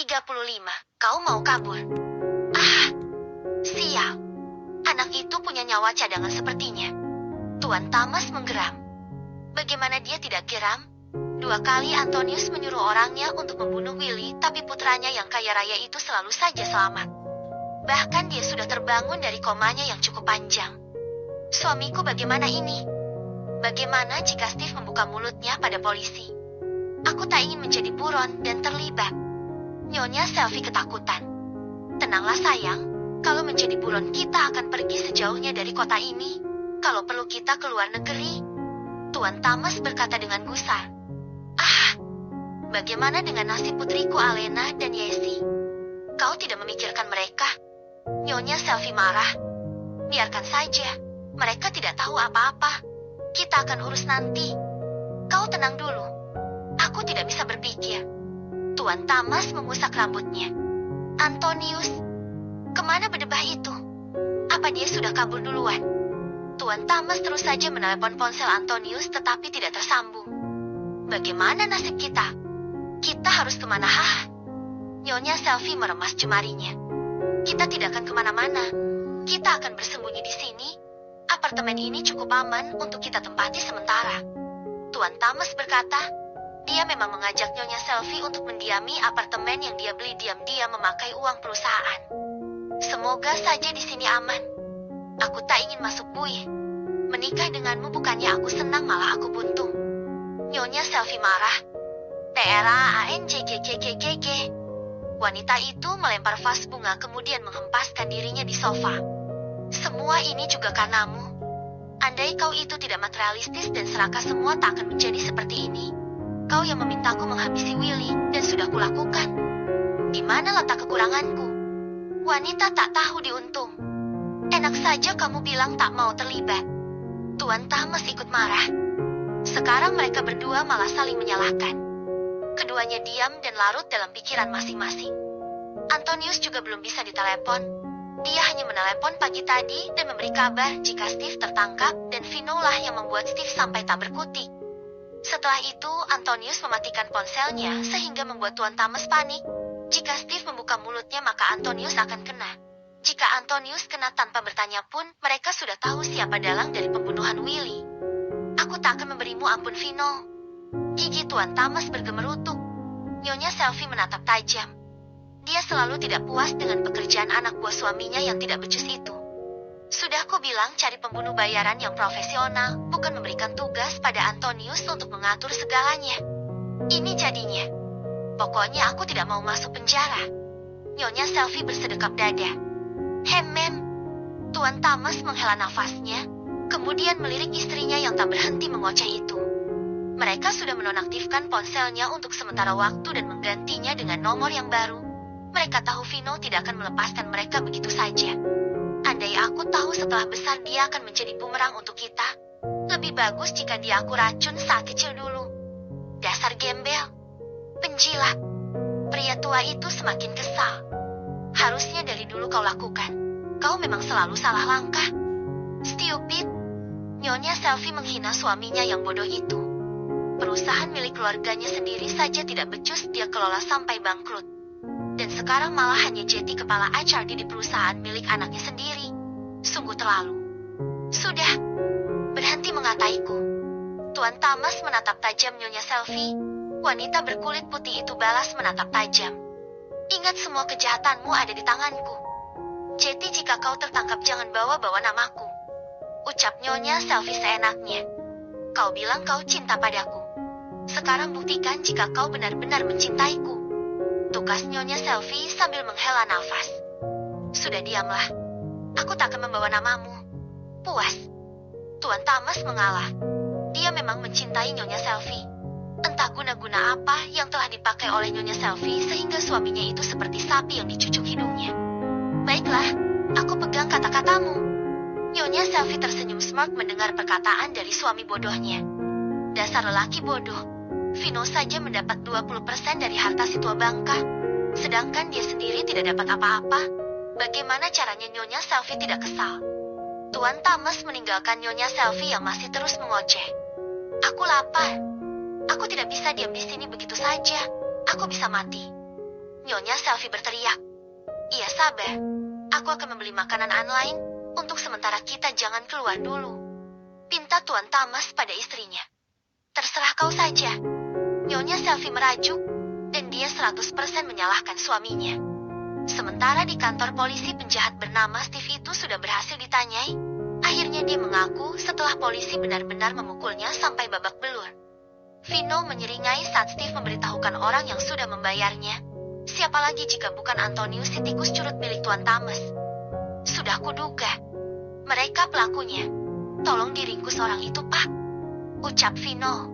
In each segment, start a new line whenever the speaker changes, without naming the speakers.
35. Kau mau kabur? Ah, sial. Anak itu punya nyawa cadangan sepertinya. Tuan Thomas menggeram. Bagaimana dia tidak geram? 2 kali Antonius menyuruh orangnya untuk membunuh Willy, tapi putranya yang kaya raya itu selalu saja selamat. Bahkan dia sudah terbangun dari komanya yang cukup panjang. Suamiku bagaimana ini? Bagaimana jika Steve membuka mulutnya pada polisi? Aku tak ingin menjadi buron dan terlibat. Nyonya Selfie ketakutan. Tenanglah sayang, kalau menjadi buron kita akan pergi sejauhnya dari kota ini. Kalau perlu kita ke luar negeri. Tuan Thomas berkata dengan gusar. Ah, bagaimana dengan nasib putriku Alena dan Yesi? Kau tidak memikirkan mereka? Nyonya Selfie marah. Biarkan saja, mereka tidak tahu apa-apa. Kita akan urus nanti. Kau tenang dulu. Aku tidak bisa berpikir. Tuan Thomas mengusap rambutnya. Antonius, kemana berdebah itu? Apa dia sudah kabur duluan? Tuan Thomas terus saja menelepon ponsel Antonius tetapi tidak tersambung. Bagaimana nasib kita? Kita harus kemana? Nyonya Selfie meremas jemarinya. Kita tidak akan kemana-mana. Kita akan bersembunyi di sini. Apartemen ini cukup aman untuk kita tempati sementara. Tuan Thomas berkata, dia memang mengajak Nyonya Selfie untuk mendiami apartemen yang dia beli diam-diam memakai uang perusahaan. Semoga saja di sini aman. Aku tak ingin masuk bui. Menikah denganmu bukannya aku senang, malah aku buntung. Nyonya Selfie marah. TRAANJGGGGG. Wanita itu melempar vas bunga kemudian menghempaskan dirinya di sofa. Semua ini juga karenamu. Andai kau itu tidak materialistis dan serakah, semua tak akan menjadi seperti ini. Kau yang memintaku menghabisi Willy dan sudah kulakukan. Di mana letak kekuranganku? Wanita tak tahu diuntung. Enak saja kamu bilang tak mau terlibat. Tuan Thomas ikut marah. Sekarang mereka berdua malah saling menyalahkan. Keduanya diam dan larut dalam pikiran masing-masing. Antonius juga belum bisa ditelepon. Dia hanya menelepon pagi tadi dan memberi kabar jika Steve tertangkap, dan Vino lah yang membuat Steve sampai tak berkutik. Setelah itu, Antonius mematikan ponselnya sehingga membuat Tuan Thomas panik. Jika Steve membuka mulutnya, maka Antonius akan kena. Jika Antonius kena tanpa bertanya pun, mereka sudah tahu siapa dalang dari pembunuhan Willy. Aku tak akan memberimu ampun, Vino. Gigi Tuan Thomas bergemerutuk. Nyonya Selfie menatap tajam. Dia selalu tidak puas dengan pekerjaan anak buah suaminya yang tidak becus itu. Sudah ku bilang cari pembunuh bayaran yang profesional, bukan memberikan tugas pada Antonius untuk mengatur segalanya. Ini jadinya. Pokoknya aku tidak mau masuk penjara. Nyonya Selfie bersedekap dada. Mem. Tuan Thomas menghela nafasnya, kemudian melirik istrinya yang tak berhenti mengoceh itu. Mereka sudah menonaktifkan ponselnya untuk sementara waktu dan menggantinya dengan nomor yang baru. Mereka tahu Vino tidak akan melepaskan mereka begitu saja. Andai aku tahu setelah besar dia akan menjadi bumerang untuk kita. Lebih bagus jika dia aku racun saat kecil dulu. Dasar gembel. Penjilat. Pria tua itu semakin kesal. Harusnya dari dulu kau lakukan. Kau memang selalu salah langkah. Stupid. Nyonya Selfie menghina suaminya yang bodoh itu. Perusahaan milik keluarganya sendiri saja tidak becus dia kelola sampai bangkrut. Dan sekarang malah hanya jadi kepala HRD di perusahaan milik anaknya sendiri. Sungguh terlalu. Sudah. Berhenti mengataiku. Tuan Thomas menatap tajam Nyonya Selfie. Wanita berkulit putih itu balas menatap tajam. Ingat, semua kejahatanmu ada di tanganku. Jadi jika kau tertangkap jangan bawa-bawa namaku. Ucap Nyonya Selfie seenaknya. Kau bilang kau cinta padaku. Sekarang buktikan jika kau benar-benar mencintaiku. Tukas Nyonya Selfie sambil menghela nafas. Sudah diamlah. Aku tak akan membawa namamu. Puas. Tuan Thomas mengalah. Dia memang mencintai Nyonya Selfie. Entah guna-guna apa yang telah dipakai oleh Nyonya Selfie sehingga suaminya itu seperti sapi yang dicucuk hidungnya. Baiklah, aku pegang kata-katamu. Nyonya Selfie tersenyum smart mendengar perkataan dari suami bodohnya. Dasar lelaki bodoh. Vino saja mendapat 20% dari harta si tua bangka. Sedangkan dia sendiri tidak dapat apa-apa. Bagaimana caranya Nyonya Selfie tidak kesal? Tuan Thomas meninggalkan Nyonya Selfie yang masih terus mengoceh. Aku lapar. Aku tidak bisa diam di sini begitu saja. Aku bisa mati. Nyonya Selfie berteriak. Iya, sabar. Aku akan membeli makanan online. Untuk sementara kita jangan keluar dulu. Pinta Tuan Thomas pada istrinya. Terserah kau saja. Nyonya Selfie merajuk, dan dia 100% menyalahkan suaminya. Sementara di kantor polisi, penjahat bernama Steve itu sudah berhasil ditanyai. Akhirnya dia mengaku setelah polisi benar-benar memukulnya sampai babak belur. Vino menyeringai saat Steve memberitahukan orang yang sudah membayarnya. Siapa lagi jika bukan Antonius, si tikus curut milik Tuan Thomas. Sudah kuduga. Mereka pelakunya. Tolong diringkus orang itu, Pak. Ucap Vino.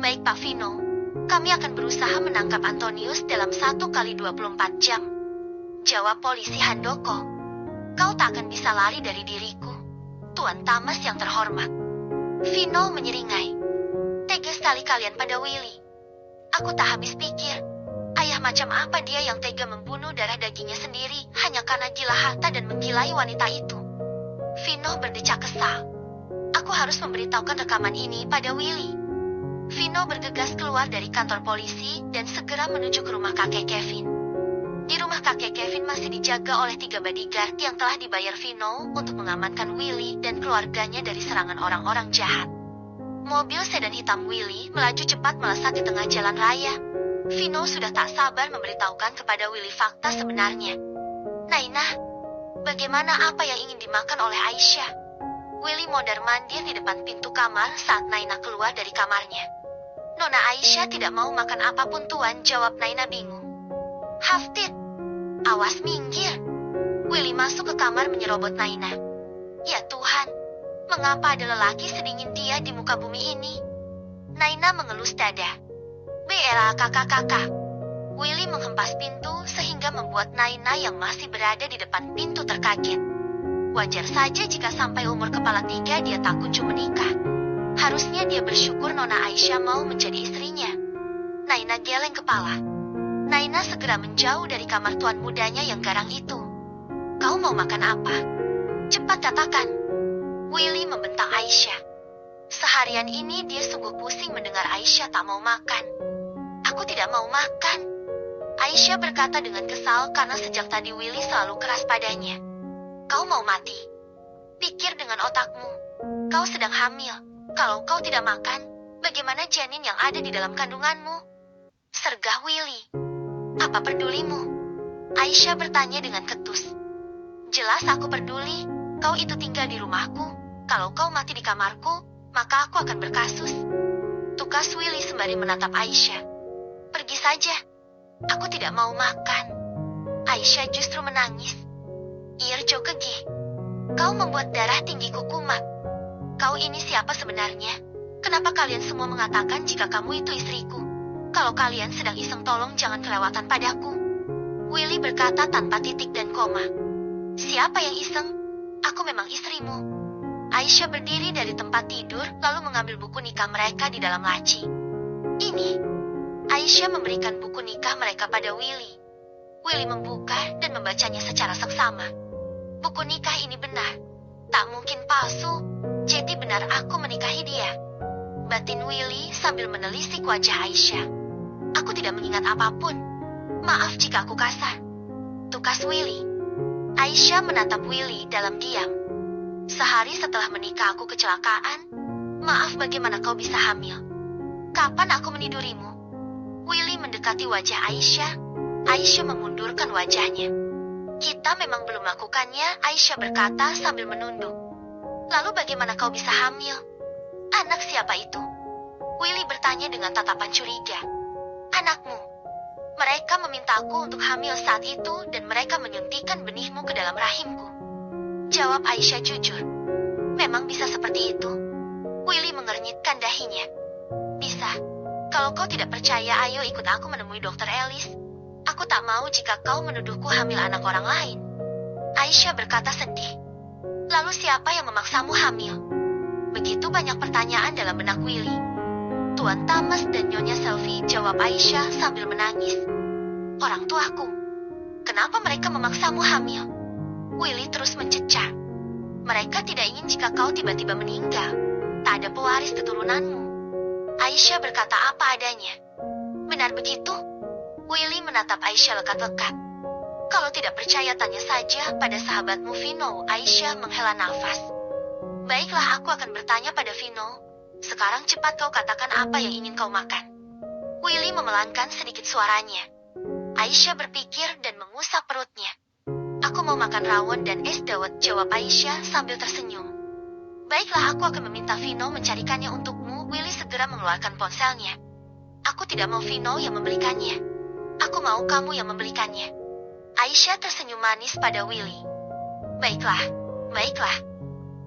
Baik, Pak Vino. Kami akan berusaha menangkap Antonius dalam 1 kali 24 jam. Jawab polisi Handoko. Kau tak akan bisa lari dari diriku, Tuan Thomas yang terhormat. Vino menyeringai. Tega sekali kalian pada Willy. Aku tak habis pikir. Ayah macam apa dia yang tega membunuh darah dagingnya sendiri hanya karena gila harta dan menggilai wanita itu. Vino berdecak kesal. Aku harus memberitahukan rekaman ini pada Willy. Vino bergegas keluar dari kantor polisi dan segera menuju ke rumah kakek Kevin. Di rumah kakek Kevin masih dijaga oleh 3 bodyguard yang telah dibayar Vino untuk mengamankan Willy dan keluarganya dari serangan orang-orang jahat. Mobil sedan hitam Willy melaju cepat melesat di tengah jalan raya. Vino sudah tak sabar memberitahukan kepada Willy fakta sebenarnya. Nainah, bagaimana apa yang ingin dimakan oleh Aisyah? Willy mondar-mandir di depan pintu kamar saat Nainah keluar dari kamarnya. Nona Aisyah tidak mau makan apapun, Tuan, jawab Nainah bingung. Hafid, awas minggir. Willy masuk ke kamar menyerobot Nainah. Ya Tuhan, mengapa ada lelaki sedingin dia di muka bumi ini? Nainah mengelus dada. BLAKKKK. Willy menghempas pintu sehingga membuat Nainah yang masih berada di depan pintu terkaget. Wajar saja jika sampai umur kepala 3 dia tak kunjung menikah. Harusnya dia bersyukur Nona Aisyah mau menjadi istrinya. Nainah geleng kepala. Nainah segera menjauh dari kamar tuan mudanya yang garang itu. Kau mau makan apa? Cepat katakan. Willy membentak Aisyah. Seharian ini dia sungguh pusing mendengar Aisyah tak mau makan. Aku tidak mau makan. Aisyah berkata dengan kesal karena sejak tadi Willy selalu keras padanya. Kau mau mati? Pikir dengan otakmu. Kau sedang hamil. Kalau kau tidak makan, bagaimana janin yang ada di dalam kandunganmu? Sergah Willy. Apa pedulimu? Aisyah bertanya dengan ketus. Jelas aku peduli. Kau itu tinggal di rumahku. Kalau kau mati di kamarku, maka aku akan berkasus. Tukas Willy sembari menatap Aisyah. Pergi saja. Aku tidak mau makan. Aisyah justru menangis. Irjo kegih. Kau membuat darah tinggiku kumat. Kau ini siapa sebenarnya? Kenapa kalian semua mengatakan jika kamu itu istriku? Kalau kalian sedang iseng, tolong jangan kelewatan padaku. Willy berkata tanpa titik dan koma. Siapa yang iseng? Aku memang istrimu. Aisyah berdiri dari tempat tidur lalu mengambil buku nikah mereka di dalam laci. Ini. Aisyah memberikan buku nikah mereka pada Willy. Willy membuka dan membacanya secara seksama. Buku nikah ini benar. Tak mungkin palsu. Jadi benar aku menikahi dia. Batin Willy sambil menelisik wajah Aisyah. Aku tidak mengingat apapun. Maaf jika aku kasar. Tukas Willy. Aisyah menatap Willy dalam diam. Sehari setelah menikah aku kecelakaan. Maaf, bagaimana kau bisa hamil? Kapan aku menidurimu? Willy mendekati wajah Aisyah. Aisyah memundurkan wajahnya. Kita memang belum melakukannya, Aisyah berkata sambil menunduk. Lalu bagaimana kau bisa hamil? Anak siapa itu? Willy bertanya dengan tatapan curiga. Anakmu. Mereka memintaku untuk hamil saat itu dan mereka menyuntikkan benihmu ke dalam rahimku. Jawab Aisyah jujur. Memang bisa seperti itu? Willy mengernyitkan dahinya. Bisa. Kalau kau tidak percaya, ayo ikut aku menemui Dr. Ellis. Aku tak mau jika kau menuduhku hamil anak orang lain. Aisyah berkata sedih. Lalu siapa yang memaksamu hamil? Begitu banyak pertanyaan dalam benak Willy. Tuan Thomas dan Nyonya Selfie, jawab Aisyah sambil menangis. Orang tuaku. Kenapa mereka memaksamu hamil? Willy terus mencecar. Mereka tidak ingin jika kau tiba-tiba meninggal. Tak ada pewaris keturunanmu. Aisyah berkata apa adanya. Benar begitu? Willy menatap Aisyah lekat-lekat. Kalau tidak percaya tanya saja pada sahabatmu Vino. Aisyah menghela nafas. Baiklah, aku akan bertanya pada Vino. Sekarang cepat kau katakan apa yang ingin kau makan. Willy memelankan sedikit suaranya. Aisyah berpikir dan mengusap perutnya. Aku mau makan rawon dan es dawet, jawab Aisyah sambil tersenyum. Baiklah, aku akan meminta Vino mencarikannya untukmu. Willy segera mengeluarkan ponselnya. Aku tidak mau Vino yang membelikannya. Aku mau kamu yang membelikannya. Aisyah tersenyum manis pada Willy. Baiklah, baiklah.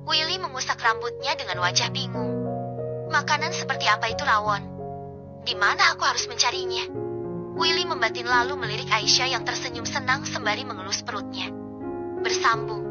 Willy mengusap rambutnya dengan wajah bingung. Makanan seperti apa itu rawon? Di mana aku harus mencarinya? Willy membatin lalu melirik Aisyah yang tersenyum senang sembari mengelus perutnya. Bersambung.